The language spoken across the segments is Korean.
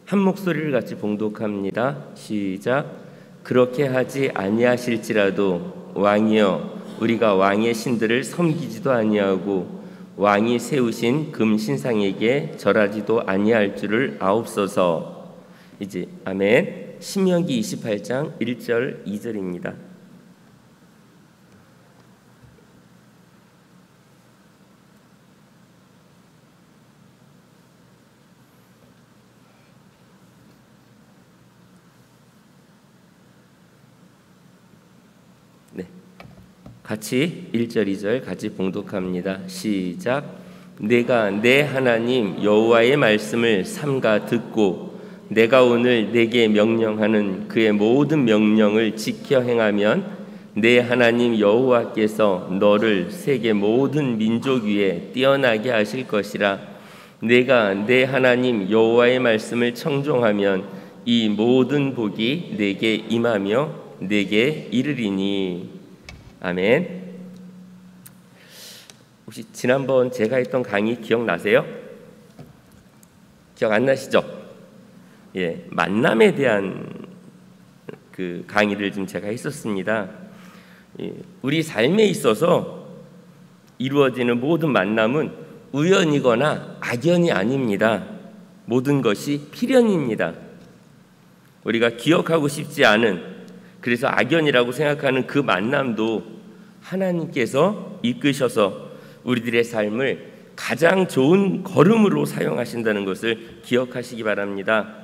한 목소리를 같이 봉독합니다. 시작. 그렇게 하지 아니하실지라도 왕이여 우리가 왕의 신들을 섬기지도 아니하고 왕이 세우신 금 신상에게 절하지도 아니할 줄을 아옵소서. 이제 아멘. 신명기 28장 1절 2절입니다. 같이 1절 2절 같이 봉독합니다. 시작. 내가 내 하나님 여호와의 말씀을 삼가 듣고 내가 오늘 내게 명령하는 그의 모든 명령을 지켜 행하면 내 하나님 여호와께서 너를 세계 모든 민족 위에 뛰어나게 하실 것이라. 내가 내 하나님 여호와의 말씀을 청종하면 이 모든 복이 내게 임하며 내게 이르리니. 아멘. 혹시 지난번 제가 했던 강의 기억나세요? 기억 안 나시죠? 예, 만남에 대한 그 강의를 좀 제가 했었습니다. 예, 우리 삶에 있어서 이루어지는 모든 만남은 우연이거나 악연이 아닙니다. 모든 것이 필연입니다. 우리가 기억하고 싶지 않은, 그래서 악연이라고 생각하는 그 만남도 하나님께서 이끄셔서 우리들의 삶을 가장 좋은 걸음으로 사용하신다는 것을 기억하시기 바랍니다.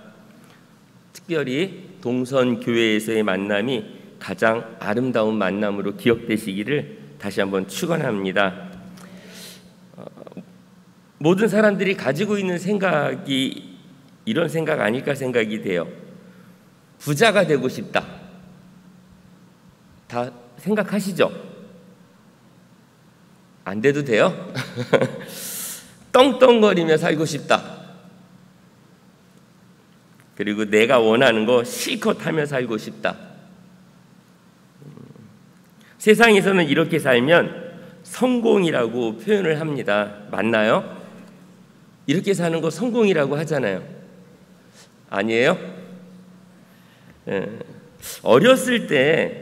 특별히 동선교회에서의 만남이 가장 아름다운 만남으로 기억되시기를 다시 한번 축원합니다. 모든 사람들이 가지고 있는 생각이 이런 생각 아닐까 생각이 돼요. 부자가 되고 싶다. 다 생각하시죠? 안 돼도 돼요? 떵떵거리며 살고 싶다. 그리고 내가 원하는 거 실컷 하며 살고 싶다. 세상에서는 이렇게 살면 성공이라고 표현을 합니다. 맞나요? 이렇게 사는 거 성공이라고 하잖아요. 아니에요? 어렸을 때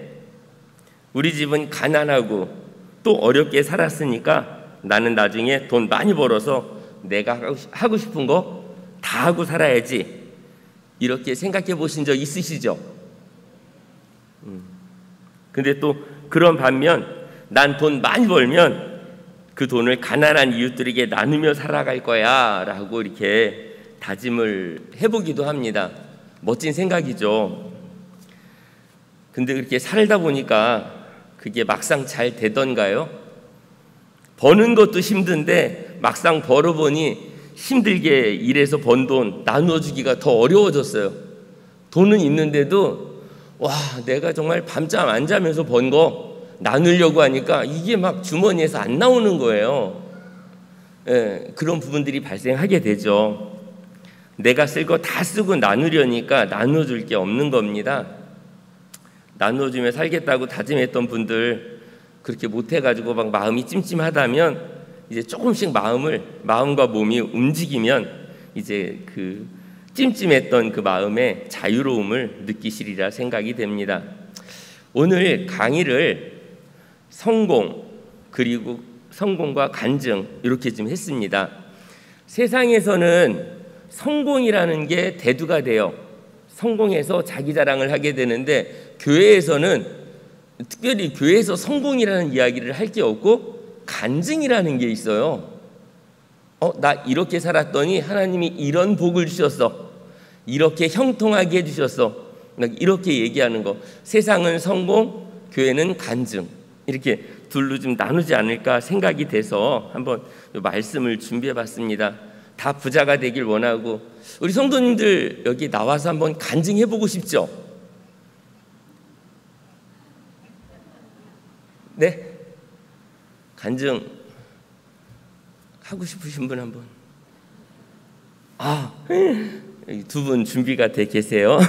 우리 집은 가난하고 또 어렵게 살았으니까 나는 나중에 돈 많이 벌어서 내가 하고 싶은 거 다 하고 살아야지. 이렇게 생각해 보신 적 있으시죠? 근데 또 그런 반면 난 돈 많이 벌면 그 돈을 가난한 이웃들에게 나누며 살아갈 거야 라고 이렇게 다짐을 해보기도 합니다. 멋진 생각이죠. 근데 그렇게 살다 보니까 그게 막상 잘 되던가요? 버는 것도 힘든데 막상 벌어보니 힘들게 일해서 번 돈 나누어주기가 더 어려워졌어요. 돈은 있는데도 와, 내가 정말 밤잠 안 자면서 번 거 나누려고 하니까 이게 막 주머니에서 안 나오는 거예요. 예, 그런 부분들이 발생하게 되죠. 내가 쓸 거 다 쓰고 나누려니까 나눠줄 게 없는 겁니다. 나눠주며 살겠다고 다짐했던 분들 그렇게 못해가지고 막 마음이 찜찜하다면 이제 조금씩 마음과 몸이 움직이면 이제 그 찜찜했던 그 마음의 자유로움을 느끼시리라 생각이 됩니다. 오늘 강의를 성공 그리고 성공과 간증 이렇게 좀 했습니다. 세상에서는 성공이라는 게 대두가 돼요. 성공해서 자기 자랑을 하게 되는데 교회에서는 특별히 교회에서 성공이라는 이야기를 할 게 없고 간증이라는 게 있어요. 나 이렇게 살았더니 하나님이 이런 복을 주셨어. 이렇게 형통하게 해주셨어. 이렇게 얘기하는 거. 세상은 성공, 교회는 간증. 이렇게 둘로 좀 나누지 않을까 생각이 돼서 한번 말씀을 준비해 봤습니다. 다 부자가 되길 원하고 우리 성도님들 여기 나와서 한번 간증해 보고 싶죠? 네? 간증 하고 싶으신 분 한번. 두 분 준비가 돼 계세요.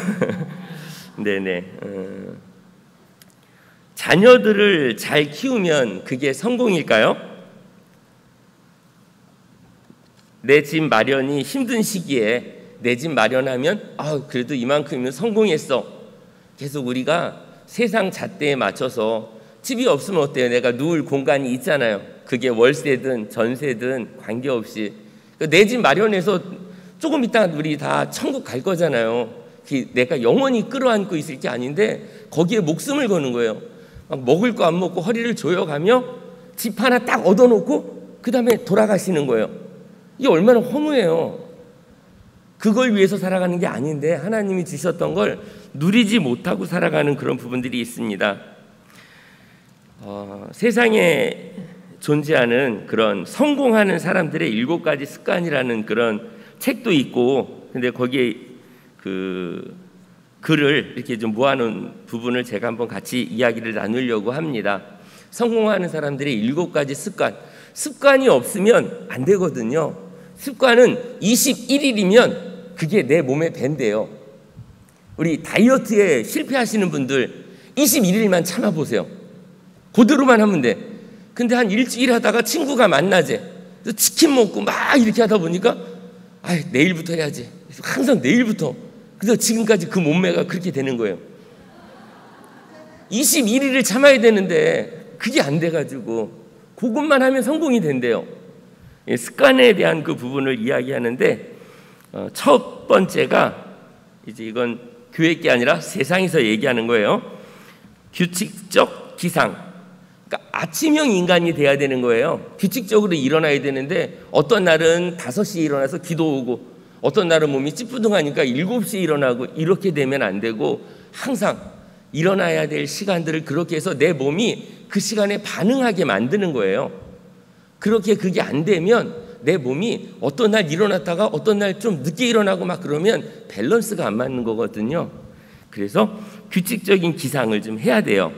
네네. 자녀들을 잘 키우면 그게 성공일까요? 내 집 마련이 힘든 시기에 내 집 마련하면 그래도 이만큼이면 성공했어. 계속 우리가 세상 잣대에 맞춰서 집이 없으면 어때요? 내가 누울 공간이 있잖아요. 그게 월세든 전세든 관계없이 내 집 마련해서 조금 있다가 우리 다 천국 갈 거잖아요. 내가 영원히 끌어안고 있을 게 아닌데 거기에 목숨을 거는 거예요. 막 먹을 거 안 먹고 허리를 조여가며 집 하나 딱 얻어놓고 그 다음에 돌아가시는 거예요. 이게 얼마나 허무해요. 그걸 위해서 살아가는 게 아닌데 하나님이 주셨던 걸 누리지 못하고 살아가는 그런 부분들이 있습니다. 세상에 존재하는 그런 성공하는 사람들의 7가지 습관이라는 그런 책도 있고, 근데 거기에 그 글을 이렇게 좀 모아놓은 부분을 제가 한번 같이 이야기를 나누려고 합니다. 성공하는 사람들의 7가지 습관이 없으면 안 되거든요. 습관은 21일이면 그게 내 몸에 밴대요. 우리 다이어트에 실패하시는 분들 21일만 참아보세요. 그대로만 하면 돼. 근데 한 일주일 하다가 친구가 만나재. 치킨 먹고 막 이렇게 하다 보니까 내일부터 해야지. 항상 내일부터. 그래서 지금까지 그 몸매가 그렇게 되는 거예요. 21일을 참아야 되는데 그게 안 돼가지고 그것만 하면 성공이 된대요. 습관에 대한 그 부분을 이야기하는데 첫 번째가 이제 이건 교회 게 아니라 세상에서 얘기하는 거예요. 규칙적 기상. 그러니까 아침형 인간이 돼야 되는 거예요. 규칙적으로 일어나야 되는데 어떤 날은 5시에 일어나서 기도 오고 어떤 날은 몸이 찌뿌둥하니까 7시에 일어나고 이렇게 되면 안 되고 항상 일어나야 될 시간들을 그렇게 해서 내 몸이 그 시간에 반응하게 만드는 거예요. 그렇게 그게 안 되면 내 몸이 어떤 날 일어났다가 어떤 날 좀 늦게 일어나고 막 그러면 밸런스가 안 맞는 거거든요. 그래서 규칙적인 기상을 좀 해야 돼요.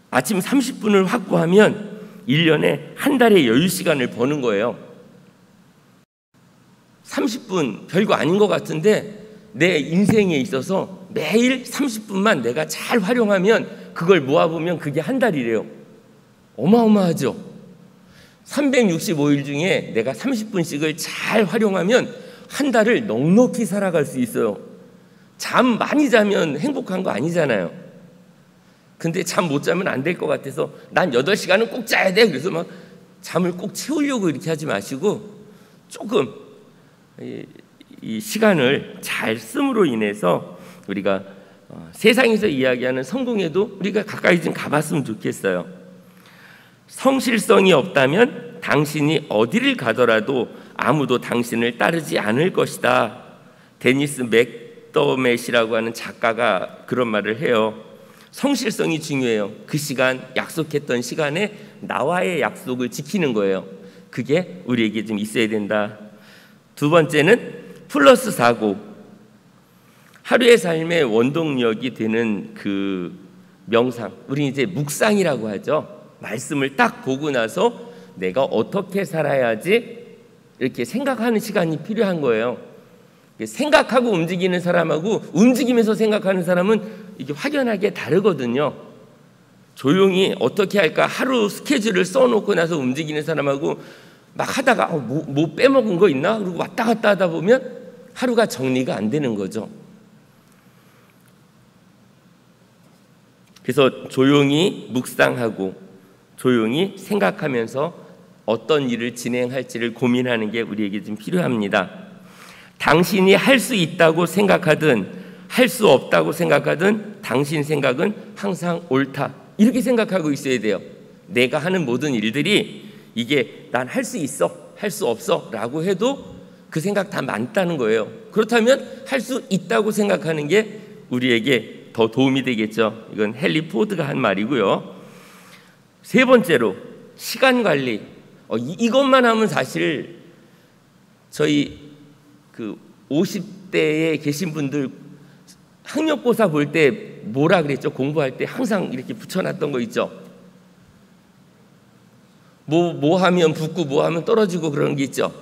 아침 30분을 확보하면 1년에 한 달의 여유 시간을 버는 거예요. 30분 별거 아닌 것 같은데 내 인생에 있어서 매일 30분만 내가 잘 활용하면 그걸 모아보면 그게 한 달이래요. 어마어마하죠. 365일 중에 내가 30분씩을 잘 활용하면 한 달을 넉넉히 살아갈 수 있어요. 잠 많이 자면 행복한 거 아니잖아요. 근데 잠 못 자면 안 될 것 같아서 난 8시간은 꼭 자야 돼. 그래서 막 잠을 꼭 채우려고 이렇게 하지 마시고 조금 이 시간을 잘 씀으로 인해서 우리가 세상에서 이야기하는 성공에도 우리가 가까이 좀 가봤으면 좋겠어요. 성실성이 없다면 당신이 어디를 가더라도 아무도 당신을 따르지 않을 것이다. 데니스 맥더맷이라고 하는 작가가 그런 말을 해요. 성실성이 중요해요. 그 시간, 약속했던 시간에 나와의 약속을 지키는 거예요. 그게 우리에게 좀 있어야 된다. 두 번째는 플러스 사고. 하루의 삶의 원동력이 되는 그 명상, 우리 이제 묵상이라고 하죠. 말씀을 딱 보고 나서 내가 어떻게 살아야지 이렇게 생각하는 시간이 필요한 거예요. 생각하고 움직이는 사람하고 움직이면서 생각하는 사람은 이게 확연하게 다르거든요. 조용히 어떻게 할까 하루 스케줄을 써놓고 나서 움직이는 사람하고 막 하다가 뭐 빼먹은 거 있나? 그리고 왔다 갔다 하다 보면 하루가 정리가 안 되는 거죠. 그래서 조용히 묵상하고 조용히 생각하면서 어떤 일을 진행할지를 고민하는 게 우리에게 좀 필요합니다. 당신이 할 수 있다고 생각하든 할 수 없다고 생각하든 당신 생각은 항상 옳다. 이렇게 생각하고 있어야 돼요. 내가 하는 모든 일들이 이게 난 할 수 있어, 할 수 없어 라고 해도 그 생각 다 많다는 거예요. 그렇다면 할 수 있다고 생각하는 게 우리에게 더 도움이 되겠죠. 이건 헨리 포드가 한 말이고요. 세 번째로 시간 관리. 이것만 하면 사실 저희 그 50대에 계신 분들 학력고사 볼 때 뭐라 그랬죠? 공부할 때 항상 이렇게 붙여놨던 거 있죠? 뭐 하면 붙고 뭐 하면 떨어지고 그런 게 있죠?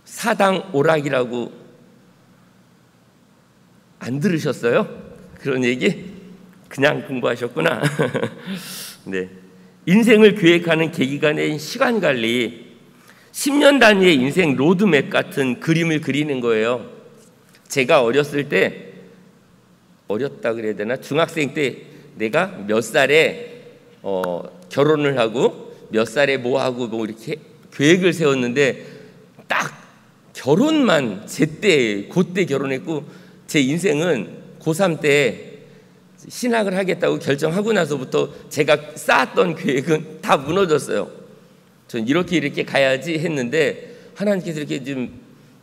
사당 오락이라고 안 들으셨어요? 그런 얘기? 그냥 공부하셨구나. 네. 인생을 계획하는 계기가 된 시간 관리. 10년 단위의 인생 로드맵 같은 그림을 그리는 거예요. 제가 어렸을 때, 어렸다 그래야 되나? 중학생 때 내가 몇 살에 결혼을 하고 몇 살에 뭐 하고 뭐 이렇게 계획을 세웠는데 딱 결혼만 그때 결혼했고, 제 인생은 고3 때 신학을 하겠다고 결정하고 나서부터 제가 쌓았던 계획은 다 무너졌어요. 전 이렇게 가야지 했는데 하나님께서 이렇게 좀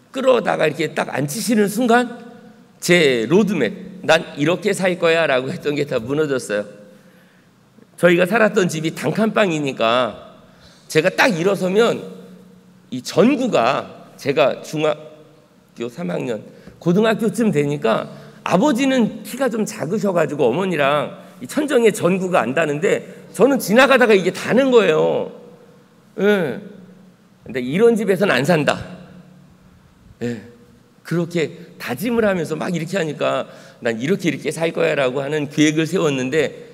끌어다가 이렇게 딱 앉히시는 순간 제 로드맵, 난 이렇게 살 거야 라고 했던 게 다 무너졌어요. 저희가 살았던 집이 단칸방이니까 제가 딱 일어서면 이 전구가, 제가 중학교 3학년 고등학교쯤 되니까 아버지는 키가 좀 작으셔가지고 어머니랑 이 천정에 전구가 안 닿는데 저는 지나가다가 이게 닿는 거예요. 예. 근데 이런 집에서는 안 산다. 예. 그렇게 다짐을 하면서 막 이렇게 하니까 난 이렇게 살 거야라고 하는 계획을 세웠는데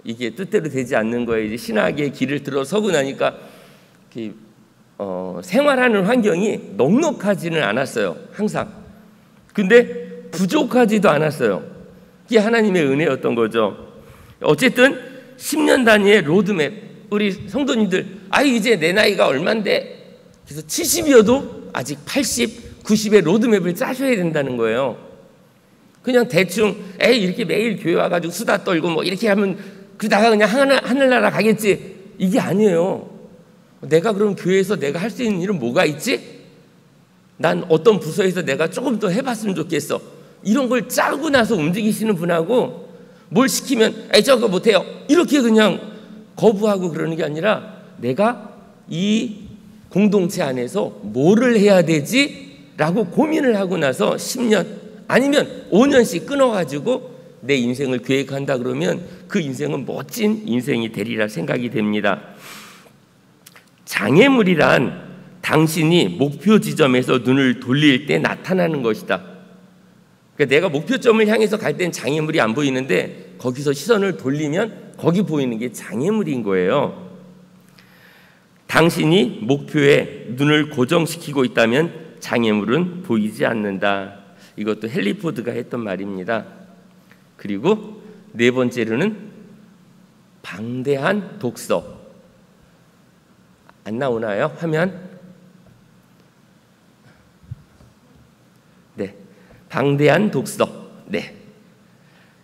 이게 뜻대로 되지 않는 거예요. 이제 신학의 길을 들어서고 나니까 생활하는 환경이 넉넉하지는 않았어요. 항상. 근데 부족하지도 않았어요. 이게 하나님의 은혜였던 거죠. 어쨌든 10년 단위의 로드맵, 우리 성도님들, 이제 내 나이가 얼만데, 그래서 70이어도 아직 80, 90의 로드맵을 짜셔야 된다는 거예요. 그냥 대충 이렇게 매일 교회 와가지고 수다 떨고 뭐 이렇게 하면 그러다가 그냥 하늘나라 가겠지, 이게 아니에요. 내가 그럼 교회에서 내가 할 수 있는 일은 뭐가 있지? 난 어떤 부서에서 내가 조금 더 해봤으면 좋겠어. 이런 걸 짜고 나서 움직이시는 분하고 뭘 시키면 저거 못해요 이렇게 그냥 거부하고 그러는 게 아니라 내가 이 공동체 안에서 뭐를 해야 되지? 라고 고민을 하고 나서 10년 아니면 5년씩 끊어가지고 내 인생을 계획한다 그러면 그 인생은 멋진 인생이 되리라 생각이 됩니다. 장애물이란 당신이 목표 지점에서 눈을 돌릴 때 나타나는 것이다. 그러니까 내가 목표점을 향해서 갈 땐 장애물이 안 보이는데 거기서 시선을 돌리면 거기 보이는 게 장애물인 거예요. 당신이 목표에 눈을 고정시키고 있다면 장애물은 보이지 않는다. 이것도 헨리 포드가 했던 말입니다. 그리고 네 번째로는 방대한 독서. 안 나오나요? 화면? 네, 방대한 독서. 네.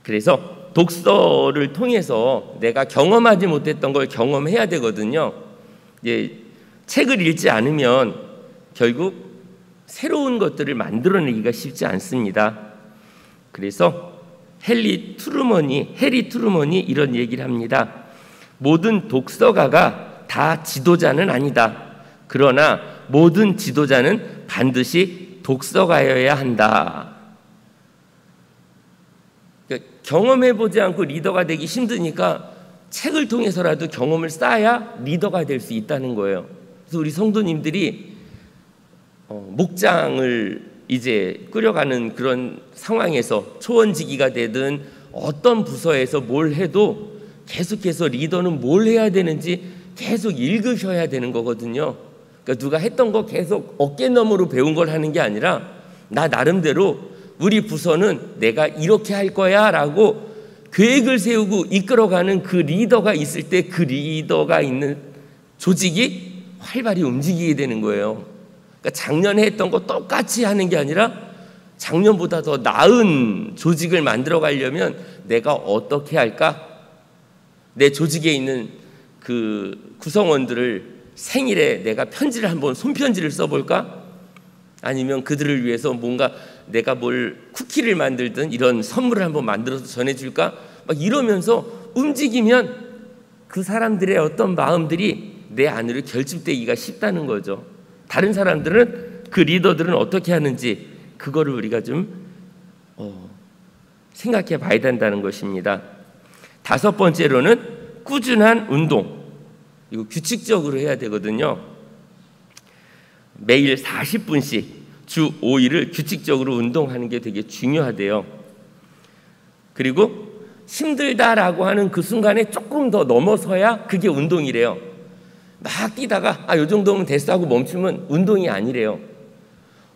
그래서 독서를 통해서 내가 경험하지 못했던 걸 경험해야 되거든요. 책을 읽지 않으면 결국 새로운 것들을 만들어내기가 쉽지 않습니다. 그래서 해리 트루먼이 이런 얘기를 합니다. 모든 독서가가 다 지도자는 아니다. 그러나 모든 지도자는 반드시 독서가여야 한다. 그러니까 경험해보지 않고 리더가 되기 힘드니까 책을 통해서라도 경험을 쌓아야 리더가 될 수 있다는 거예요. 그래서 우리 성도님들이 목장을 이제 끌어가는 그런 상황에서 초원지기가 되든 어떤 부서에서 뭘 해도 계속해서 리더는 뭘 해야 되는지 계속 읽으셔야 되는 거거든요. 그러니까 누가 했던 거 계속 어깨너머로 배운 걸 하는 게 아니라 나 나름대로 우리 부서는 내가 이렇게 할 거야 라고 계획을 세우고 이끌어가는 그 리더가 있을 때 그 리더가 있는 조직이 활발히 움직이게 되는 거예요. 그러니까 작년에 했던 거 똑같이 하는 게 아니라 작년보다 더 나은 조직을 만들어 가려면 내가 어떻게 할까? 내 조직에 있는 그 구성원들을 생일에 내가 편지를 한번 손편지를 써볼까? 아니면 그들을 위해서 뭔가 내가 뭘 쿠키를 만들든 이런 선물을 한번 만들어서 전해줄까? 막 이러면서 움직이면 그 사람들의 어떤 마음들이 내 안으로 결집되기가 쉽다는 거죠. 다른 사람들은 그 리더들은 어떻게 하는지 그거를 우리가 좀 생각해 봐야 된다는 것입니다. 다섯 번째로는 꾸준한 운동. 이거 규칙적으로 해야 되거든요. 매일 40분씩 주 5일을 규칙적으로 운동하는 게 되게 중요하대요. 그리고 힘들다라고 하는 그 순간에 조금 더 넘어서야 그게 운동이래요. 막 뛰다가 요 정도면 됐어 하고 멈추면 운동이 아니래요.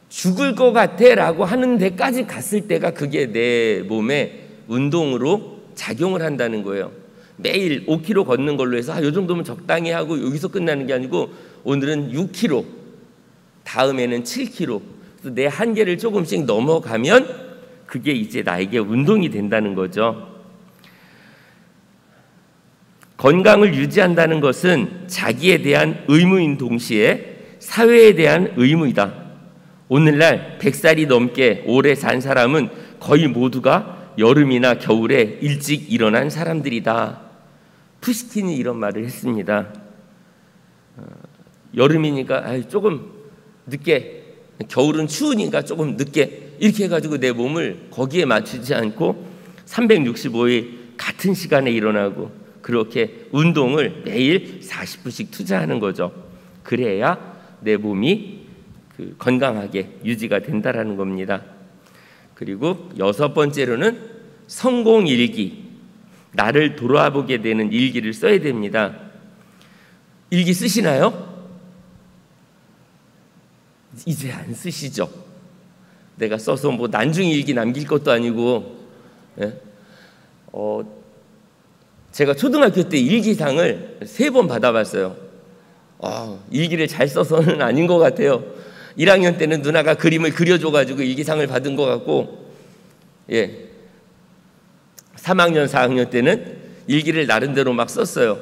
죽을 것 같아 라고 하는 데까지 갔을 때가 그게 내 몸에 운동으로 작용을 한다는 거예요. 매일 5km 걷는 걸로 해서 요 정도면 적당히 하고 여기서 끝나는 게 아니고 오늘은 6km, 다음에는 7km, 내 한계를 조금씩 넘어가면 그게 이제 나에게 운동이 된다는 거죠. 건강을 유지한다는 것은 자기에 대한 의무인 동시에 사회에 대한 의무이다. 오늘날 100살이 넘게 오래 산 사람은 거의 모두가 여름이나 겨울에 일찍 일어난 사람들이다. 푸시킨이 이런 말을 했습니다. 여름이니까 조금 늦게, 겨울은 추우니까 조금 늦게, 이렇게 해가지고 내 몸을 거기에 맞추지 않고 365일 같은 시간에 일어나고 그렇게 운동을 매일 40분씩 투자하는 거죠. 그래야 내 몸이 건강하게 유지가 된다라는 겁니다. 그리고 6번째로는 성공일기, 나를 돌아보게 되는 일기를 써야 됩니다. 일기 쓰시나요? 이제 안 쓰시죠? 내가 써서 뭐 난중일기 남길 것도 아니고. 예? 제가 초등학교 때 일기상을 3번 받아봤어요. 일기를 잘 써서는 아닌 것 같아요. 1학년 때는 누나가 그림을 그려줘가지고 일기상을 받은 것 같고, 3학년, 4학년 때는 일기를 나름대로 막 썼어요.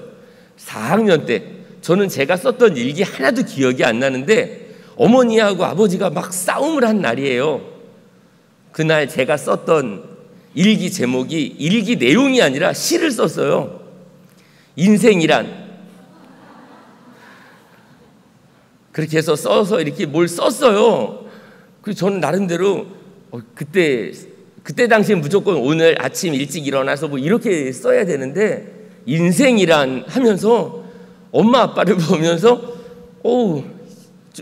4학년 때 저는 제가 썼던 일기 하나도 기억이 안 나는데 어머니하고 아버지가 막 싸움을 한 날이에요. 그날 제가 썼던 일기 제목이 일기 내용이 아니라 시를 썼어요. 인생이란. 그렇게 해서 써서 이렇게 뭘 썼어요. 그래서 저는 나름대로 그때 당시엔 무조건 오늘 아침 일찍 일어나서 뭐 이렇게 써야 되는데 인생이란 하면서 엄마 아빠를 보면서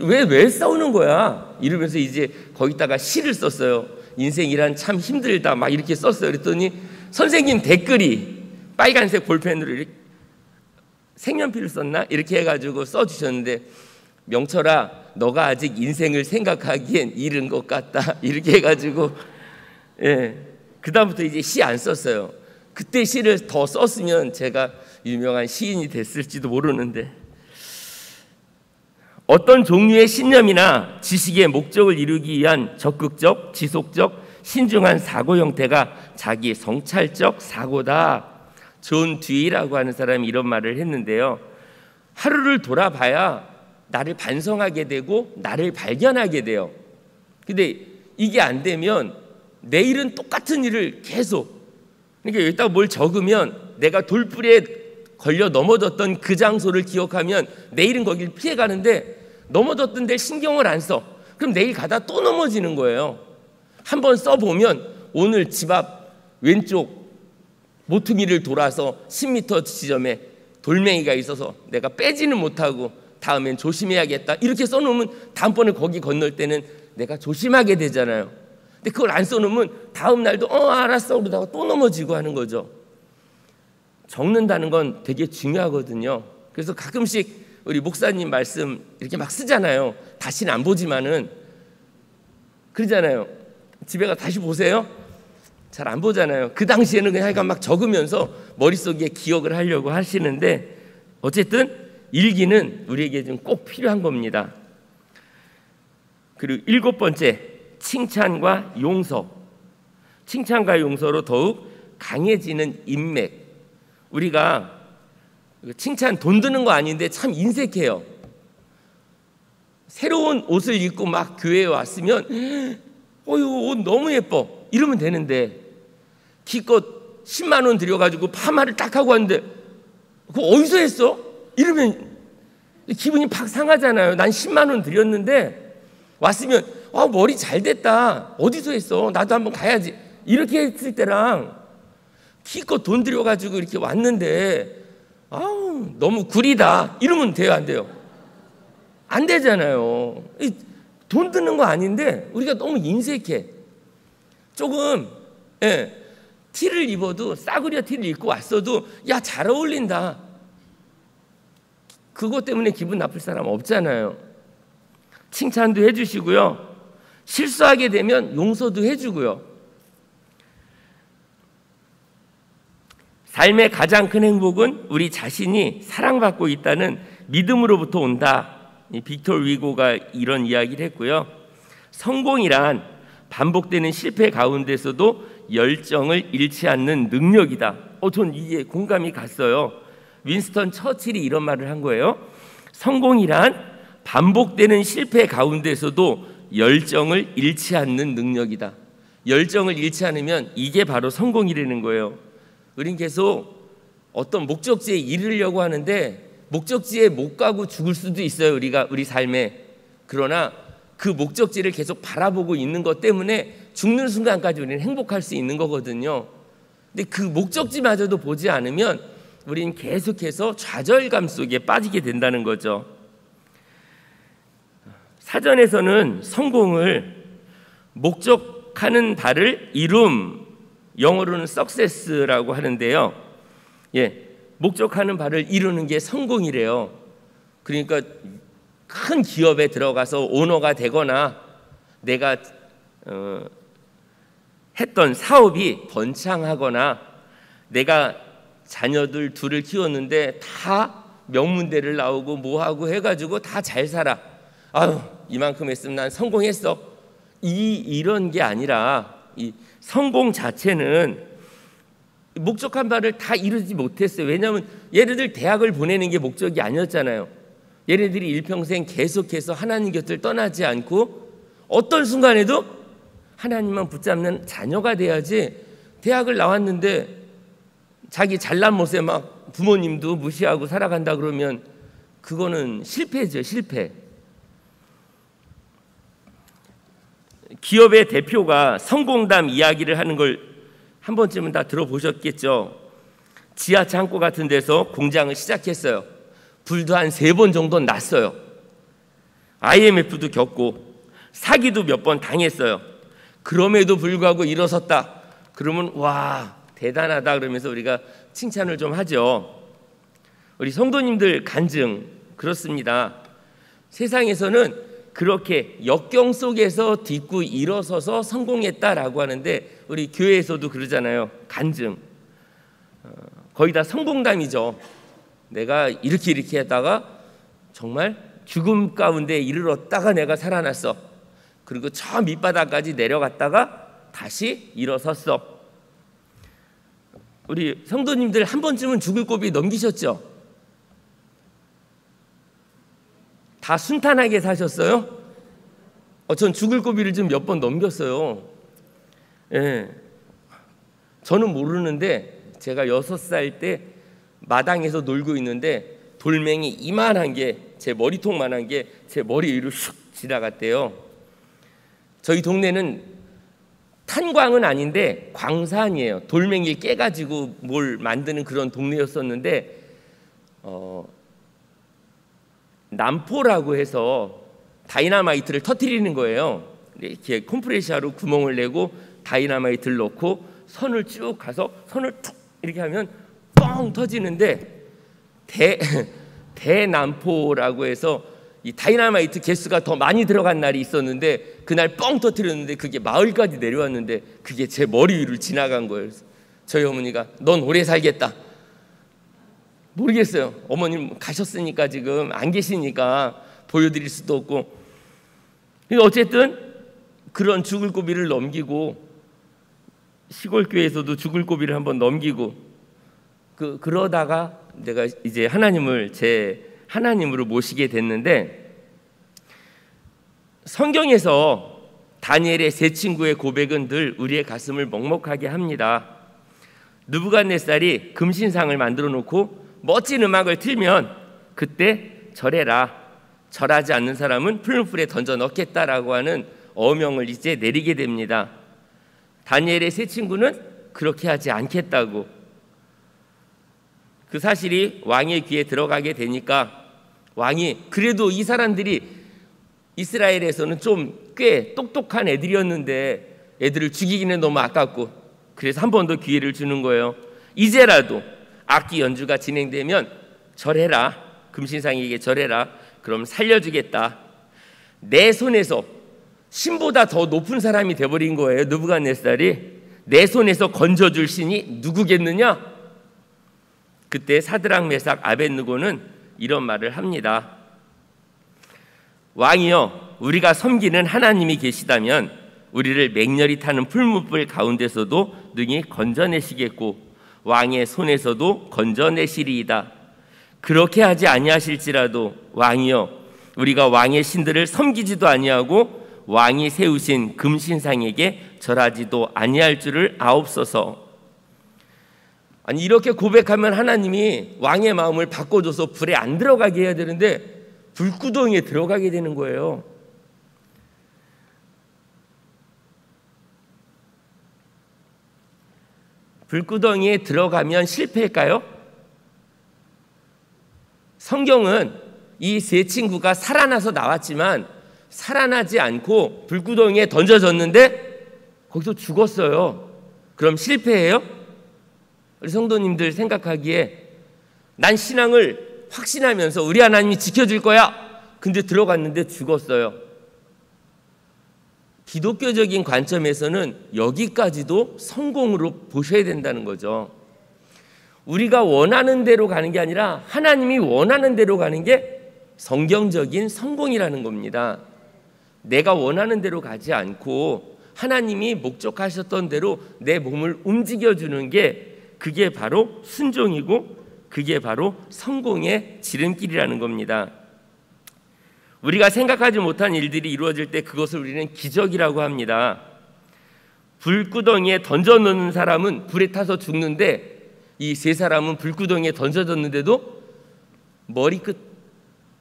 왜 싸우는 거야? 이러면서 이제 거기다가 시를 썼어요. 인생이란 참 힘들다 막 이렇게 썼어요. 그랬더니 선생님 댓글이 빨간색 볼펜으로 이렇게 색연필을 썼나? 이렇게 해가지고 써주셨는데 명철아 너가 아직 인생을 생각하기엔 이른 것 같다 이렇게 해가지고 그 다음부터 이제 시 안 썼어요. 그때 시를 더 썼으면 제가 유명한 시인이 됐을지도 모르는데 어떤 종류의 신념이나 지식의 목적을 이루기 위한 적극적, 지속적, 신중한 사고 형태가 자기 성찰적 사고다. 존 듀이라고 하는 사람이 이런 말을 했는데요. 하루를 돌아봐야 나를 반성하게 되고 나를 발견하게 돼요. 근데 이게 안 되면 내일은 똑같은 일을 계속, 그러니까 여기다가 뭘 적으면 내가 돌불에 걸려 넘어졌던 그 장소를 기억하면 내일은 거길 피해가는데 넘어졌던 데를 신경을 안 써. 그럼 내일 가다 또 넘어지는 거예요. 한번 써보면 오늘 집 앞 왼쪽 모퉁이를 돌아서 10m 지점에 돌멩이가 있어서 내가 빼지는 못하고 다음엔 조심해야겠다 이렇게 써놓으면 다음번에 거기 건널 때는 내가 조심하게 되잖아요. 근데 그걸 안 써놓으면 다음 날도 알았어 그러다가 또 넘어지고 하는 거죠. 적는다는 건 되게 중요하거든요. 그래서 가끔씩 우리 목사님 말씀 이렇게 막 쓰잖아요. 다시는 안 보지만은 그러잖아요. 집에 가 다시 보세요. 잘 안 보잖아요. 그 당시에는 그냥 약간 막 적으면서 머릿속에 기억을 하려고 하시는데 어쨌든 일기는 우리에게 좀 꼭 필요한 겁니다. 그리고 7번째, 칭찬과 용서. 칭찬과 용서로 더욱 강해지는 인맥. 우리가 칭찬 돈 드는 거 아닌데 참 인색해요. 새로운 옷을 입고 막 교회에 왔으면 옷 너무 예뻐 이러면 되는데 기껏 10만 원 들여가지고 파마를 딱 하고 왔는데 그거 어디서 했어? 이러면 기분이 팍 상하잖아요. 난 10만 원 들였는데 왔으면 머리 잘 됐다. 어디서 했어? 나도 한번 가야지. 이렇게 했을 때랑 기껏 돈 들여가지고 이렇게 왔는데 너무 구리다 이러면 돼요? 안 돼요? 안 되잖아요. 돈 드는 거 아닌데 우리가 너무 인색해. 조금 티를 입어도 싸구려 티를 입고 왔어도 야 잘 어울린다. 그것 때문에 기분 나쁠 사람 없잖아요. 칭찬도 해주시고요. 실수하게 되면 용서도 해주고요. 삶의 가장 큰 행복은 우리 자신이 사랑받고 있다는 믿음으로부터 온다. 빅토 위고가 이런 이야기를 했고요. 성공이란 반복되는 실패 가운데서도 열정을 잃지 않는 능력이다. 전 이게 공감이 갔어요. 윈스턴 처칠이 이런 말을 한 거예요. 성공이란 반복되는 실패 가운데서도 열정을 잃지 않는 능력이다. 열정을 잃지 않으면 이게 바로 성공이라는 거예요. 우린 계속 어떤 목적지에 이르려고 하는데 목적지에 못 가고 죽을 수도 있어요. 우리 삶에. 그러나 그 목적지를 계속 바라보고 있는 것 때문에 죽는 순간까지 우리는 행복할 수 있는 거거든요. 근데 그 목적지마저도 보지 않으면 우리는 계속해서 좌절감 속에 빠지게 된다는 거죠. 사전에서는 성공을 목적하는 바를 이룸, 영어로는 success라고 하는데요. 목적하는 바를 이루는 게 성공이래요. 그러니까 큰 기업에 들어가서 오너가 되거나 내가 했던 사업이 번창하거나 내가 자녀들 둘을 키웠는데 다 명문대를 나오고 뭐하고 해가지고 다 잘 살아. 아유, 이만큼 했으면 난 성공했어. 이런 게 아니라 이 성공 자체는 목적한 바를 다 이루지 못했어요. 왜냐하면 얘네들 대학을 보내는 게 목적이 아니었잖아요. 얘네들이 일평생 계속해서 하나님 곁을 떠나지 않고 어떤 순간에도 하나님만 붙잡는 자녀가 돼야지, 대학을 나왔는데 자기 잘난 못에 막 부모님도 무시하고 살아간다 그러면 그거는 실패죠, 실패. 기업의 대표가 성공담 이야기를 하는 걸 한 번쯤은 다 들어보셨겠죠. 지하 창고 같은 데서 공장을 시작했어요. 불도 한 3번 정도 났어요. IMF도 겪고 사기도 몇 번 당했어요. 그럼에도 불구하고 일어섰다. 그러면 와, 대단하다 그러면서 우리가 칭찬을 좀 하죠. 우리 성도님들 간증 그렇습니다. 세상에서는 그렇게 역경 속에서 딛고 일어서서 성공했다라고 하는데 우리 교회에서도 그러잖아요. 간증. 거의 다 성공담이죠. 내가 이렇게 하다가 정말 죽음 가운데 이르렀다가 내가 살아났어. 그리고 저 밑바닥까지 내려갔다가 다시 일어섰어. 우리 성도님들 한 번쯤은 죽을 고비 넘기셨죠? 다 순탄하게 사셨어요? 전 죽을 고비를 좀 몇 번 넘겼어요. 저는 모르는데 제가 6살 때 마당에서 놀고 있는데 돌멩이 이만한 게, 제 머리통만한 게 제 머리 위로 슉 지나갔대요. 저희 동네는 탄광은 아닌데 광산이에요. 돌멩이 깨가지고 뭘 만드는 그런 동네였었는데 난포라고 해서 다이나마이트를 터뜨리는 거예요. 이렇게 컴프레셔로 구멍을 내고 다이나마이트를 넣고 선을 쭉 가서 선을 툭 이렇게 하면 뻥 터지는데 대난포라고 해서 이 다이나마이트 개수가 더 많이 들어간 날이 있었는데 그날 뻥 터뜨렸는데 그게 마을까지 내려왔는데 그게 제 머리 위를 지나간 거예요. 저희 어머니가 넌 오래 살겠다. 모르겠어요. 어머님 가셨으니까 지금 안 계시니까 보여드릴 수도 없고. 어쨌든 그런 죽을 고비를 넘기고 시골 교회에서도 죽을 고비를 한번 넘기고 그러다가 내가 이제 하나님을 제 하나님으로 모시게 됐는데, 성경에서 다니엘의 세 친구의 고백은 늘 우리의 가슴을 먹먹하게 합니다. 느부갓네살이 금신상을 만들어 놓고 멋진 음악을 틀면 그때 절해라, 절하지 않는 사람은 푸른 불에 던져 넣겠다라고 하는 어명을 이제 내리게 됩니다. 다니엘의 세 친구는 그렇게 하지 않겠다고. 그 사실이 왕의 귀에 들어가게 되니까 왕이, 그래도 이 사람들이 이스라엘에서는 좀 꽤 똑똑한 애들이었는데 애들을 죽이기는 너무 아깝고, 그래서 한 번 더 기회를 주는 거예요. 이제라도 악기 연주가 진행되면 절해라. 금신상에게 절해라. 그럼 살려주겠다. 내 손에서 신보다 더 높은 사람이 돼버린 거예요. 느부갓네살이. 내 손에서 건져줄 신이 누구겠느냐? 그때 사드락 메삭 아벳느고는 이런 말을 합니다. 왕이여, 우리가 섬기는 하나님이 계시다면 우리를 맹렬히 타는 풀무불 가운데서도 능히 건져내시겠고 왕의 손에서도 건져내시리이다. 그렇게 하지 아니하실지라도 왕이여, 우리가 왕의 신들을 섬기지도 아니하고 왕이 세우신 금신상에게 절하지도 아니할 줄을 아옵소서. 아니, 이렇게 고백하면 하나님이 왕의 마음을 바꿔줘서 불에 안 들어가게 해야 되는데 불구덩이에 들어가게 되는 거예요. 불구덩이에 들어가면 실패할까요? 성경은 이 세 친구가 살아나서 나왔지만 살아나지 않고 불구덩이에 던져졌는데 거기서 죽었어요. 그럼 실패해요? 우리 성도님들 생각하기에 난 신앙을 확신하면서 우리 하나님이 지켜줄 거야. 근데 들어갔는데 죽었어요. 기독교적인 관점에서는 여기까지도 성공으로 보셔야 된다는 거죠. 우리가 원하는 대로 가는 게 아니라 하나님이 원하는 대로 가는 게 성경적인 성공이라는 겁니다. 내가 원하는 대로 가지 않고 하나님이 목적하셨던 대로 내 몸을 움직여주는 게 그게 바로 순종이고 그게 바로 성공의 지름길이라는 겁니다. 우리가 생각하지 못한 일들이 이루어질 때 그것을 우리는 기적이라고 합니다. 불구덩이에 던져놓는 사람은 불에 타서 죽는데 이 세 사람은 불구덩이에 던져졌는데도 머리끝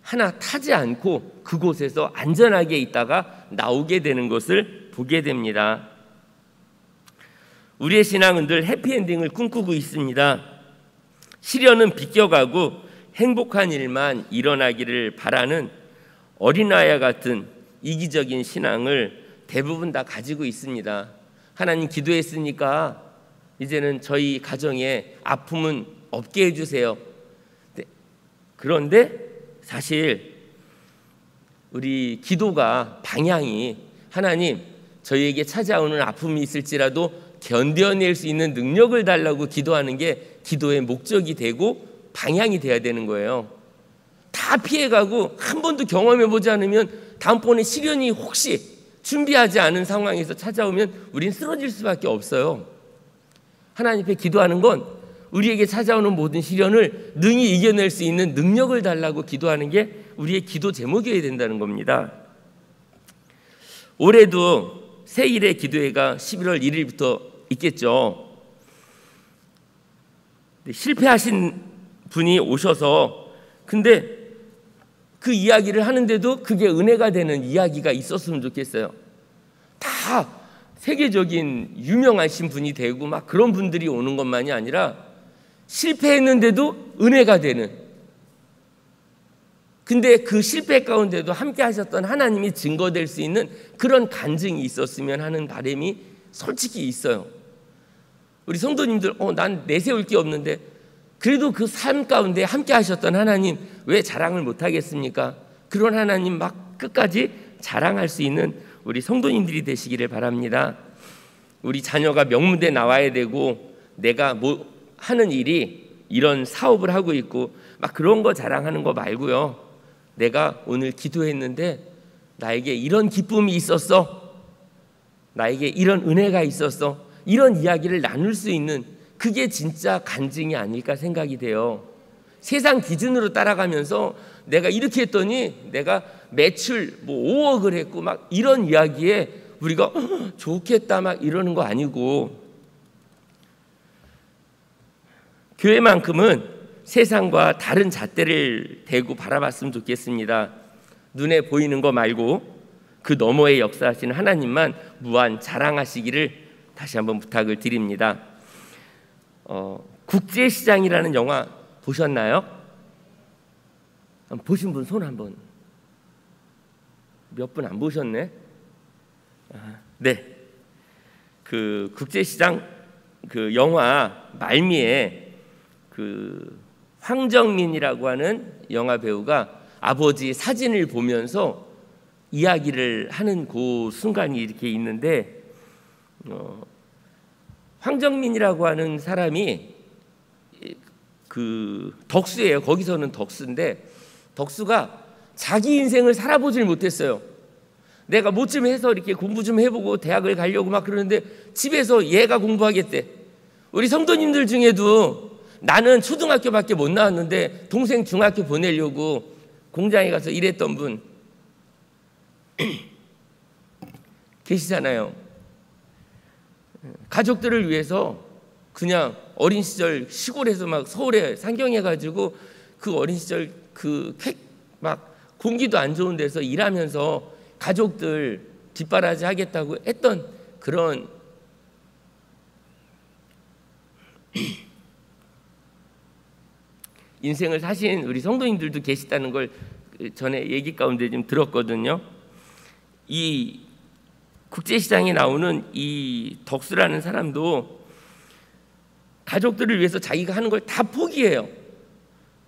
하나 타지 않고 그곳에서 안전하게 있다가 나오게 되는 것을 보게 됩니다. 우리의 신앙은 늘 해피엔딩을 꿈꾸고 있습니다. 시련은 비껴가고 행복한 일만 일어나기를 바라는 어린아이와 같은 이기적인 신앙을 대부분 다 가지고 있습니다. 하나님 기도했으니까 이제는 저희 가정에 아픔은 없게 해주세요. 그런데 사실 우리 기도가 방향이 하나님 저희에게 찾아오는 아픔이 있을지라도 견뎌낼 수 있는 능력을 달라고 기도하는 게 기도의 목적이 되고 방향이 돼야 되는 거예요. 다 피해가고 한 번도 경험해보지 않으면 다음번에 시련이 혹시 준비하지 않은 상황에서 찾아오면 우린 쓰러질 수밖에 없어요. 하나님 앞에 기도하는 건 우리에게 찾아오는 모든 시련을 능히 이겨낼 수 있는 능력을 달라고 기도하는 게 우리의 기도 제목이어야 된다는 겁니다. 올해도 새일의 기도회가 11월 1일부터 있겠죠. 실패하신 분이 오셔서 근데 그 이야기를 하는데도 그게 은혜가 되는 이야기가 있었으면 좋겠어요. 다 세계적인 유명하신 분이 되고 막 그런 분들이 오는 것만이 아니라 실패했는데도 은혜가 되는, 근데 그 실패 가운데도 함께 하셨던 하나님이 증거될 수 있는 그런 간증이 있었으면 하는 바람이 솔직히 있어요. 우리 성도님들 난 내세울 게 없는데 그래도 그 삶 가운데 함께 하셨던 하나님 왜 자랑을 못하겠습니까? 그런 하나님 막 끝까지 자랑할 수 있는 우리 성도님들이 되시기를 바랍니다. 우리 자녀가 명문대 나와야 되고 내가 뭐 하는 일이 이런 사업을 하고 있고 막 그런 거 자랑하는 거 말고요. 내가 오늘 기도했는데 나에게 이런 기쁨이 있었어. 나에게 이런 은혜가 있었어. 이런 이야기를 나눌 수 있는 그게 진짜 간증이 아닐까 생각이 돼요. 세상 기준으로 따라가면서 내가 이렇게 했더니 내가 매출 뭐 5억을 했고 막 이런 이야기에 우리가 좋겠다 막 이러는 거 아니고 교회만큼은 세상과 다른 잣대를 대고 바라봤으면 좋겠습니다. 눈에 보이는 거 말고 그 너머에 역사하시는 하나님만 무한 자랑하시기를 다시 한번 부탁을 드립니다. 국제시장이라는 영화 보셨나요? 보신 분 손 한번. 몇 분 안 보셨네. 네, 그 국제시장 그 영화 말미에 그 황정민이라고 하는 영화 배우가 아버지 사진을 보면서 이야기를 하는 그 순간이 이렇게 있는데, 황정민이라고 하는 사람이 그 덕수예요. 거기서는 덕수인데, 덕수가 자기 인생을 살아보질 못했어요. 내가 뭐 좀 해서 이렇게 공부 좀 해보고 대학을 가려고 막 그러는데 집에서 얘가 공부하겠대. 우리 성도님들 중에도 나는 초등학교밖에 못 나왔는데 동생 중학교 보내려고 공장에 가서 일했던 분 계시잖아요. 가족들을 위해서 그냥 어린 시절 시골에서 막 서울에 상경해가지고 그 어린 시절 막 공기도 안 좋은 데서 일하면서 가족들 뒷바라지 하겠다고 했던 그런 인생을 사신 우리 성도님들도 계시다는 걸 전에 얘기 가운데 좀 들었거든요. 이 국제시장에 나오는 이 덕수라는 사람도 가족들을 위해서 자기가 하는 걸 다 포기해요.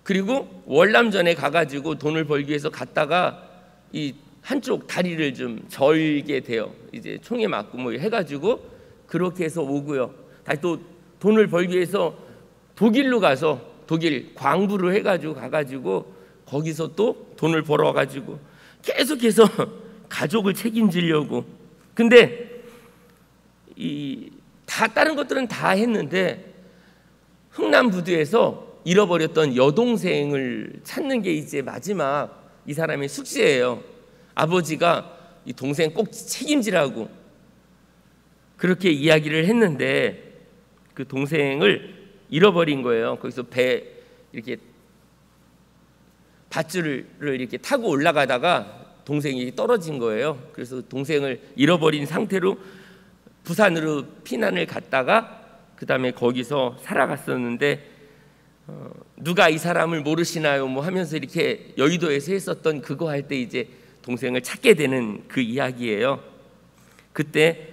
그리고 월남전에 가가지고 돈을 벌기 위해서 갔다가 이 한쪽 다리를 좀 절게 돼요. 이제 총에 맞고 뭐 해가지고 그렇게 해서 오고요. 다시 또 돈을 벌기 위해서 독일로 가서 독일 광부를 해가지고 가가지고 거기서 또 돈을 벌어가지고 계속해서 가족을 책임지려고. 근데 이 다 다른 것들은 다 했는데 흥남부두에서 잃어버렸던 여동생을 찾는 게 이제 마지막 이 사람의 숙제예요. 아버지가 이 동생 꼭 책임지라고 그렇게 이야기를 했는데 그 동생을 잃어버린 거예요. 거기서 배 이렇게 밧줄을 이렇게 타고 올라가다가 동생이 떨어진 거예요. 그래서 동생을 잃어버린 상태로 부산으로 피난을 갔다가 그 다음에 거기서 살아갔었는데 누가 이 사람을 모르시나요? 뭐 하면서 이렇게 여의도에서 했었던 그거 할 때 이제 동생을 찾게 되는 그 이야기예요. 그때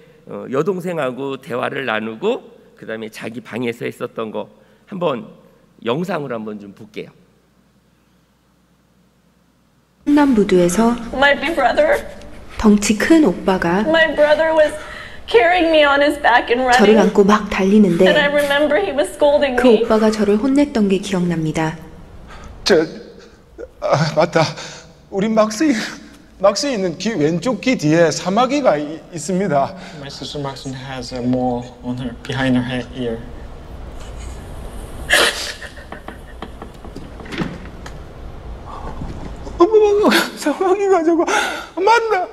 여동생하고 대화를 나누고 그 다음에 자기 방에서 했었던 거 한번 영상으로 한번 좀 볼게요. 흥남부두에서 덩치 큰 오빠가 저를 안고 막 달리는데 그 오빠가 저를 혼냈던 게 기억납니다. 맞다. 우리 막스에 있는 귀 왼쪽 귀 뒤에 사마귀가 있습니다. My sister Maxine has a mole on her behind her ear. 어머, 사마귀가 저거 맞나?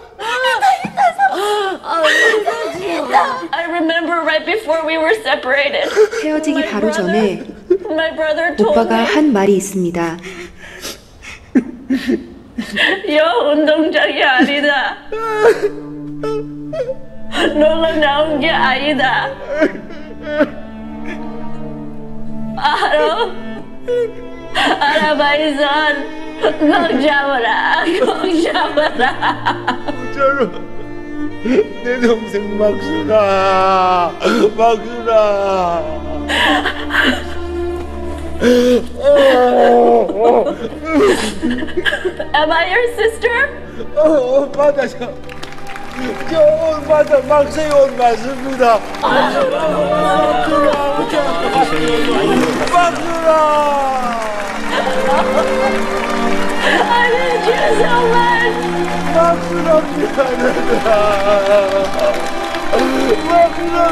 I remember right before we were separated. 헤어지기 바로 전에 My brother told 오빠가 me 한 말이 있습니다. 여 운동장이 아니다. 놀러 나온 게 아니다. 알아봐이선 꼭 잡아라. 꼭 잡아라. 진짜로 내 동생 막순아. Am I your sister? 맞아. 저 맞아. 막스의 옷 맞습니다. 막순아. I need you so much. 막순아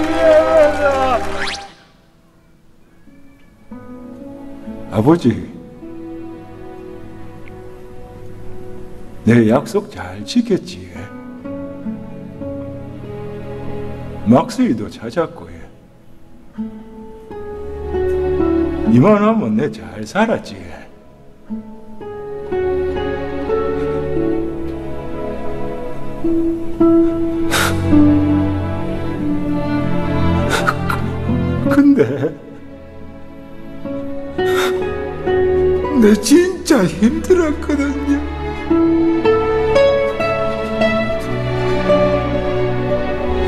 미안하다. 아버지, 내 약속 잘 지켰지? 막스이도 찾았고, 이만하면 내 잘 살았지? 근데 내 진짜 힘들었거든요.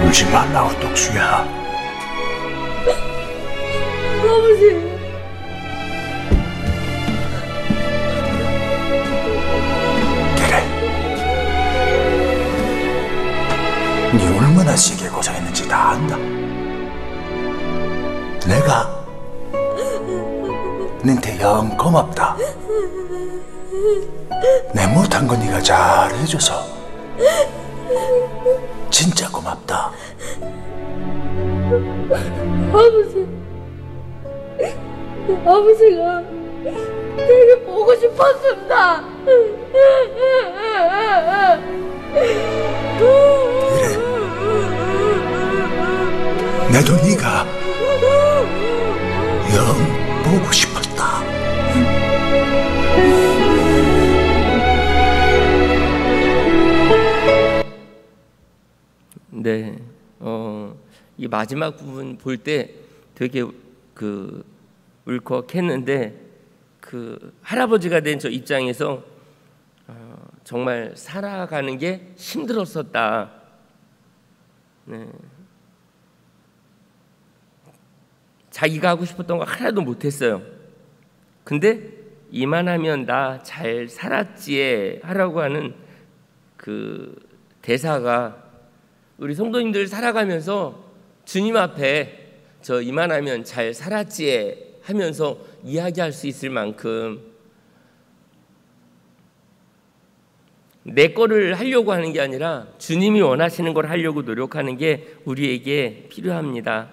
울지 말라고 독수야. 아버지. 네 얼마나 세게 고생했는지 다 안다. 내가 너한테 영 고맙다. 내 못한 거 네가 잘해줘서 진짜 고맙다. 아버지가 되게 보고 싶었습니다. 그래, 나도 네가 영 보고 싶었다. 네, 이 마지막 부분 볼 때 되게 울컥했는데 할아버지가 된 저 입장에서 정말 살아가는 게 힘들었었다. 네. 자기가 하고 싶었던 거 하나도 못했어요. 근데 이만하면 나 잘 살았지에 하라고 하는 그 대사가 우리 성도님들 살아가면서 주님 앞에 저 이만하면 잘 살았지에 하면서 이야기할 수 있을 만큼 내 거를 하려고 하는 게 아니라 주님이 원하시는 걸 하려고 노력하는 게 우리에게 필요합니다.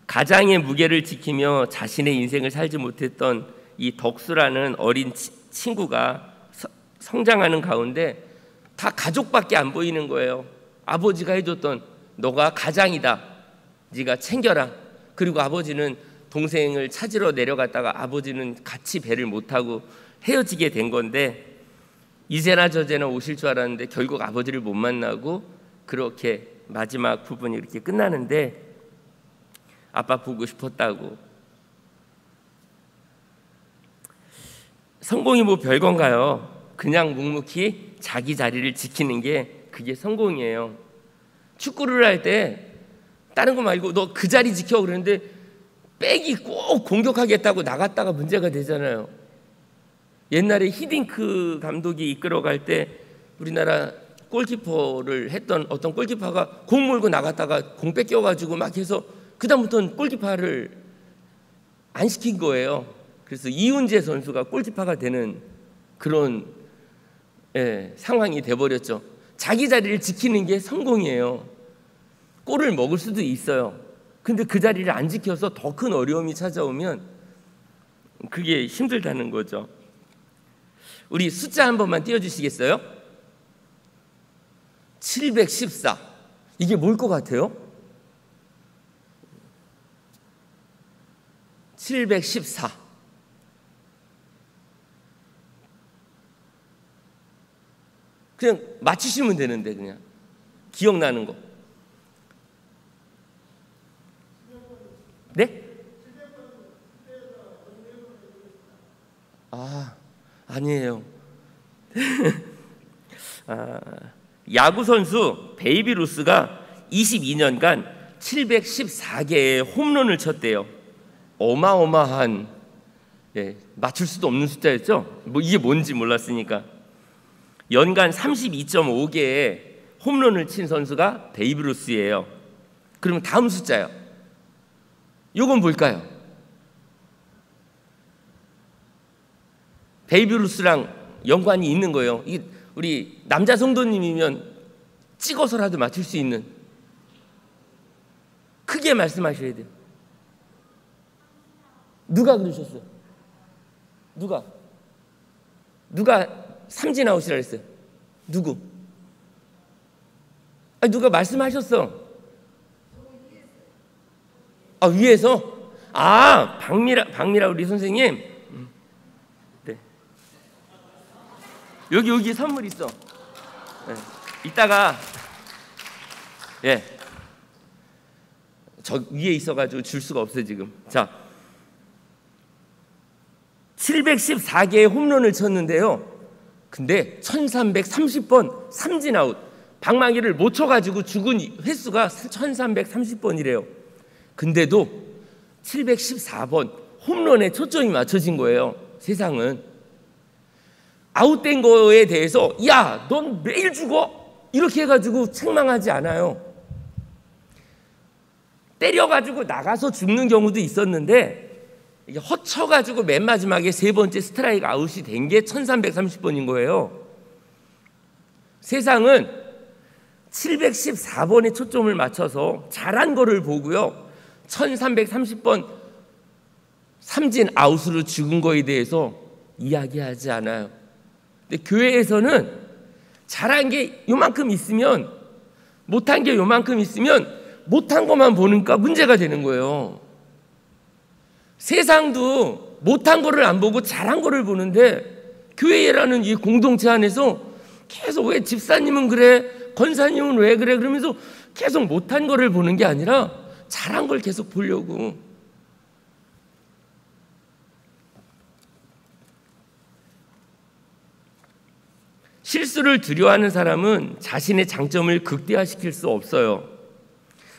가장의 무게를 지키며 자신의 인생을 살지 못했던 이 덕수라는 어린 친구가 성장하는 가운데 다 가족밖에 안 보이는 거예요. 아버지가 해줬던 너가 가장이다, 네가 챙겨라. 그리고 아버지는 동생을 찾으러 내려갔다가 아버지는 같이 배를 못 타고 헤어지게 된 건데 이제나 저제나 오실 줄 알았는데 결국 아버지를 못 만나고 그렇게 마지막 부분이 이렇게 끝나는데 아빠 보고 싶었다고. 성공이 뭐 별건가요? 그냥 묵묵히 자기 자리를 지키는 게 그게 성공이에요. 축구를 할 때 다른 거 말고 너 그 자리 지켜 그러는데 백이 꼭 공격하겠다고 나갔다가 문제가 되잖아요. 옛날에 히딩크 감독이 이끌어갈 때 우리나라 골키퍼를 했던 어떤 골키퍼가 공 몰고 나갔다가 공 뺏겨가지고 막 해서 그다음부터는 골키퍼를 안 시킨 거예요. 그래서 이훈재 선수가 골키퍼가 되는 그런 상황이 돼버렸죠. 자기 자리를 지키는 게 성공이에요. 골을 먹을 수도 있어요. 근데 그 자리를 안 지켜서 더 큰 어려움이 찾아오면 그게 힘들다는 거죠. 우리 숫자 한 번만 띄워주시겠어요? 714. 이게 뭘 것 같아요? 714. 그냥 맞추시면 되는데 그냥 기억나는 거. 네? 아니에요. 야구 선수 베이비 루스가 22년간 714개의 홈런을 쳤대요. 어마어마한, 맞출 수도 없는 숫자였죠. 뭐 이게 뭔지 몰랐으니까. 연간 32.5개의 홈런을 친 선수가 베이비 루스예요. 그러면 다음 숫자요. 요건 뭘까요? 베이비 루스랑 연관이 있는 거예요. 이게 우리 남자 성도님이면 찍어서라도 맞출 수 있는, 크게 말씀하셔야 돼요. 누가 그러셨어요? 누가 삼진 아웃이라 했어요? 누구? 누가 말씀하셨어? 위에서? 박미라 우리 선생님. 네. 여기 선물 있어. 네. 이따가 저 위에 있어가지고 줄 수가 없어요 지금. 자, 714개의 홈런을 쳤는데요. 근데 1330번 삼진 아웃, 방망이를 못 쳐가지고 죽은 횟수가 1330번이래요. 근데도 714번 홈런에 초점이 맞춰진 거예요. 세상은 아웃된 거에 대해서 야, 넌 매일 죽어. 이렇게 해가지고 책망하지 않아요. 때려가지고 나가서 죽는 경우도 있었는데 이게 허쳐가지고 맨 마지막에 세 번째 스트라이크 아웃이 된 게 1330번인 거예요. 세상은 714번에 초점을 맞춰서 잘한 거를 보고요, 1330번 삼진 아웃으로 죽은 거에 대해서 이야기하지 않아요. 근데 교회에서는 잘한 게 요만큼 있으면, 못한 게 요만큼 있으면 못한 것만 보니까 문제가 되는 거예요. 세상도 못한 거를 안 보고 잘한 거를 보는데, 교회라는 이 공동체 안에서 계속 왜 집사님은 그래, 권사님은 왜 그래 그러면서 계속 못한 거를 보는 게 아니라 잘한 걸 계속 보려고. 실수를 두려워하는 사람은 자신의 장점을 극대화시킬 수 없어요.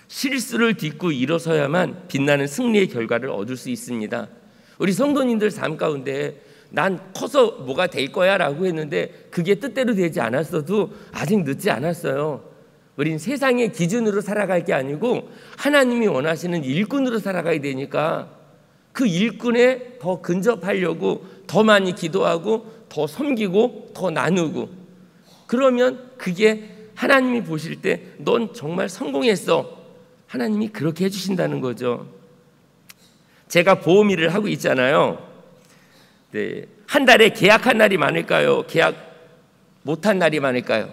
실수를 딛고 일어서야만 빛나는 승리의 결과를 얻을 수 있습니다. 우리 성도님들 삶 가운데 난 커서 뭐가 될 거야 라고 했는데 그게 뜻대로 되지 않았어도 아직 늦지 않았어요. 우린 세상의 기준으로 살아갈 게 아니고 하나님이 원하시는 일꾼으로 살아가야 되니까 그 일꾼에 더 근접하려고 더 많이 기도하고 더 섬기고 더 나누고, 그러면 그게 하나님이 보실 때 넌 정말 성공했어, 하나님이 그렇게 해주신다는 거죠. 제가 보험 일을 하고 있잖아요. 네, 한 달에 계약한 날이 많을까요? 계약 못한 날이 많을까요?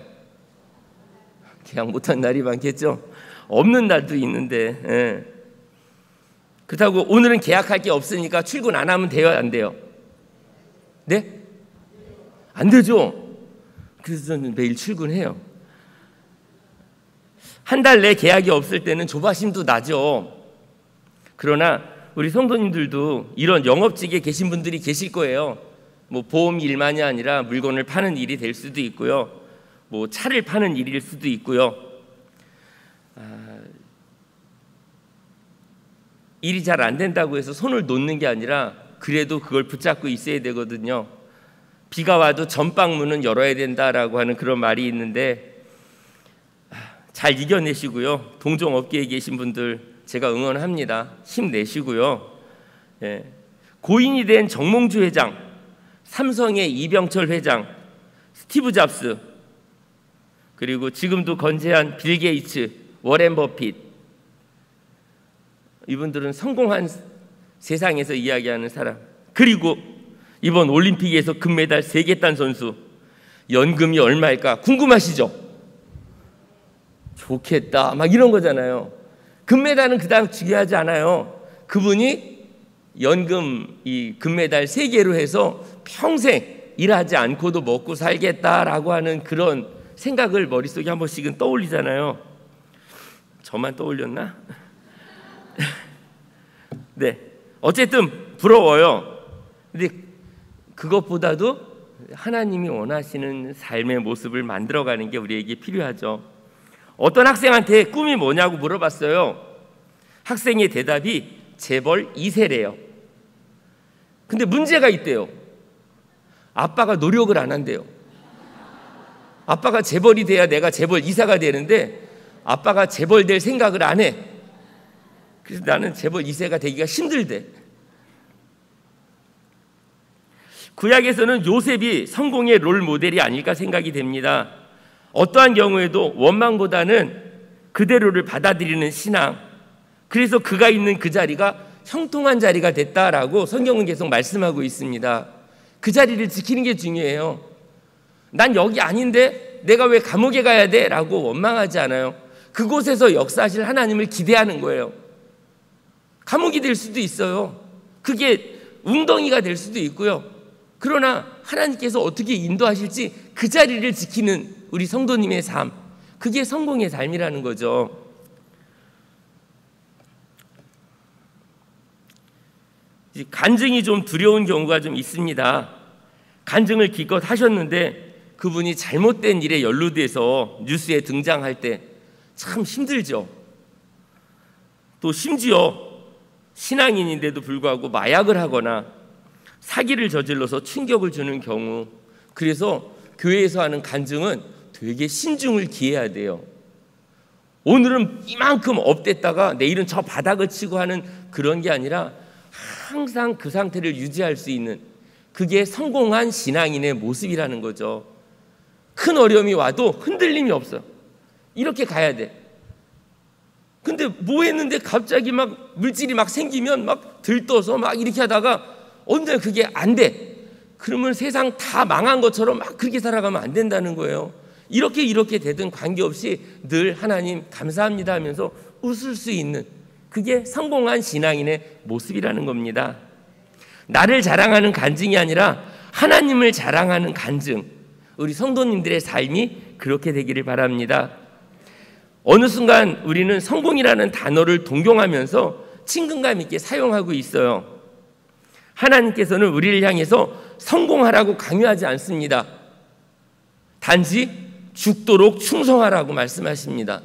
계약 못한 날이 많겠죠. 없는 날도 있는데, 예. 그렇다고 오늘은 계약할 게 없으니까 출근 안 하면 돼요, 안 돼요? 네? 안 되죠. 그래서 저는 매일 출근해요. 한 달 내 계약이 없을 때는 조바심도 나죠. 그러나 우리 성도님들도 이런 영업직에 계신 분들이 계실 거예요. 뭐 보험 일만이 아니라 물건을 파는 일이 될 수도 있고요, 뭐 차를 파는 일일 수도 있고요. 일이 잘 안 된다고 해서 손을 놓는 게 아니라 그래도 그걸 붙잡고 있어야 되거든요. 비가 와도 전방문은 열어야 된다라고 하는 그런 말이 있는데, 잘 이겨내시고요. 동종업계에 계신 분들 제가 응원합니다. 힘내시고요. 예. 고인이 된 정몽주 회장, 삼성의 이병철 회장, 스티브 잡스, 그리고 지금도 건재한 빌 게이츠, 워렌 버핏, 이분들은 성공한 세상에서 이야기하는 사람. 그리고 이번 올림픽에서 금메달 3개 딴 선수, 연금이 얼마일까 궁금하시죠? 좋겠다 막 이런 거잖아요. 금메달은 그닥 중요하지 않아요. 그분이 연금 이 금메달 3개로 해서 평생 일하지 않고도 먹고 살겠다라고 하는 그런 생각을 머릿속에 한 번씩은 떠올리잖아요. 저만 떠올렸나? 네, 어쨌든 부러워요. 근데 그것보다도 하나님이 원하시는 삶의 모습을 만들어가는 게 우리에게 필요하죠. 어떤 학생한테 꿈이 뭐냐고 물어봤어요. 학생의 대답이 재벌 2세래요. 근데 문제가 있대요. 아빠가 노력을 안 한대요. 아빠가 재벌이 돼야 내가 재벌 2사가 되는데 아빠가 재벌 될 생각을 안 해. 그래서 나는 재벌 2세가 되기가 힘들대. 구약에서는 요셉이 성공의 롤 모델이 아닐까 생각이 됩니다. 어떠한 경우에도 원망보다는 그대로를 받아들이는 신앙, 그래서 그가 있는 그 자리가 형통한 자리가 됐다라고 성경은 계속 말씀하고 있습니다. 그 자리를 지키는 게 중요해요. 난 여기 아닌데 내가 왜 감옥에 가야 돼? 라고 원망하지 않아요. 그곳에서 역사하실 하나님을 기대하는 거예요. 감옥이 될 수도 있어요. 그게 웅덩이가 될 수도 있고요. 그러나 하나님께서 어떻게 인도하실지 그 자리를 지키는 우리 성도님의 삶, 그게 성공의 삶이라는 거죠. 간증이 좀 두려운 경우가 좀 있습니다. 간증을 기껏 하셨는데 그분이 잘못된 일에 연루돼서 뉴스에 등장할 때 참 힘들죠. 또 심지어 신앙인인데도 불구하고 마약을 하거나 사기를 저질러서 충격을 주는 경우, 그래서 교회에서 하는 간증은 되게 신중을 기해야 돼요. 오늘은 이만큼 업됐다가 내일은 저 바닥을 치고 하는 그런 게 아니라 항상 그 상태를 유지할 수 있는, 그게 성공한 신앙인의 모습이라는 거죠. 큰 어려움이 와도 흔들림이 없어. 이렇게 가야 돼. 근데 뭐 했는데 갑자기 막 물질이 막 생기면 막 들떠서 막 이렇게 하다가 언제 그게 안 돼. 그러면 세상 다 망한 것처럼 막 그렇게 살아가면 안 된다는 거예요. 이렇게 되든 관계없이 늘 하나님 감사합니다 하면서 웃을 수 있는, 그게 성공한 신앙인의 모습이라는 겁니다. 나를 자랑하는 간증이 아니라 하나님을 자랑하는 간증, 우리 성도님들의 삶이 그렇게 되기를 바랍니다. 어느 순간 우리는 성공이라는 단어를 동경하면서 친근감 있게 사용하고 있어요. 하나님께서는 우리를 향해서 성공하라고 강요하지 않습니다. 단지 죽도록 충성하라고 말씀하십니다.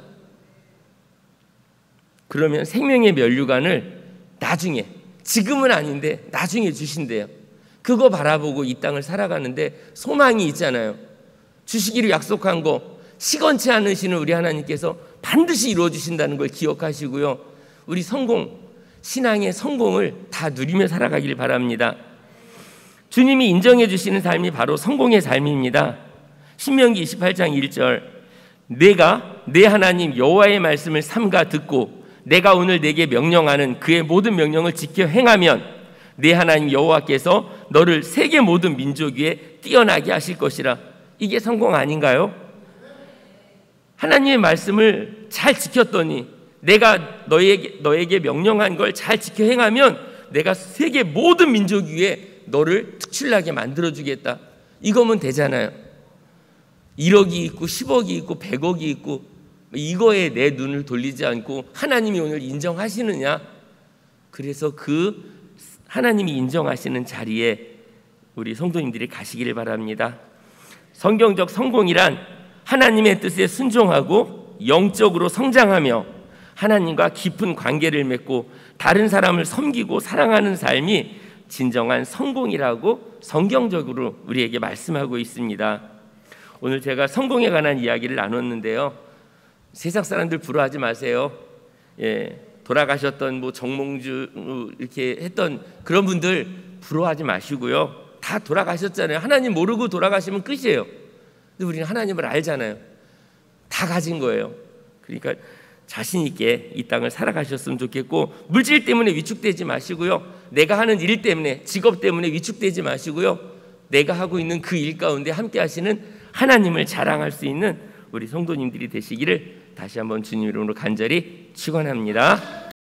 그러면 생명의 면류관을 나중에, 지금은 아닌데 나중에 주신대요. 그거 바라보고 이 땅을 살아가는데 소망이 있잖아요. 주시기를 약속한 거 시건치 않으시는 우리 하나님께서 반드시 이루어 주신다는 걸 기억하시고요. 우리 성공, 신앙의 성공을 다 누리며 살아가길 바랍니다. 주님이 인정해 주시는 삶이 바로 성공의 삶입니다. 신명기 28장 1절, 내가 내 하나님 여호와의 말씀을 삼가 듣고 내가 오늘 내게 명령하는 그의 모든 명령을 지켜 행하면 내 하나님 여호와께서 너를 세계 모든 민족 위에 뛰어나게 하실 것이라. 이게 성공 아닌가요? 하나님의 말씀을 잘 지켰더니, 내가 너에게 명령한 걸 잘 지켜 행하면 내가 세계 모든 민족 위에 너를 특출나게 만들어주겠다. 이거면 되잖아요. 1억이 있고 10억이 있고 100억이 있고 이거에 내 눈을 돌리지 않고 하나님이 오늘 인정하시느냐? 그래서 그 하나님이 인정하시는 자리에 우리 성도님들이 가시기를 바랍니다. 성경적 성공이란 하나님의 뜻에 순종하고 영적으로 성장하며 하나님과 깊은 관계를 맺고 다른 사람을 섬기고 사랑하는 삶이 진정한 성공이라고 성경적으로 우리에게 말씀하고 있습니다. 오늘 제가 성공에 관한 이야기를 나눴는데요. 세상 사람들 부러워하지 마세요. 돌아가셨던 뭐 정몽주 이렇게 했던 그런 분들 부러워하지 마시고요. 다 돌아가셨잖아요. 하나님 모르고 돌아가시면 끝이에요. 근데 우리는 하나님을 알잖아요. 다 가진 거예요. 그러니까 자신 있게 이 땅을 살아가셨으면 좋겠고, 물질 때문에 위축되지 마시고요. 내가 하는 일 때문에, 직업 때문에 위축되지 마시고요. 내가 하고 있는 그 일 가운데 함께 하시는 하나님을 자랑할 수 있는 우리 성도님들이 되시기를 다시 한번 주님 이름으로 간절히 축원합니다.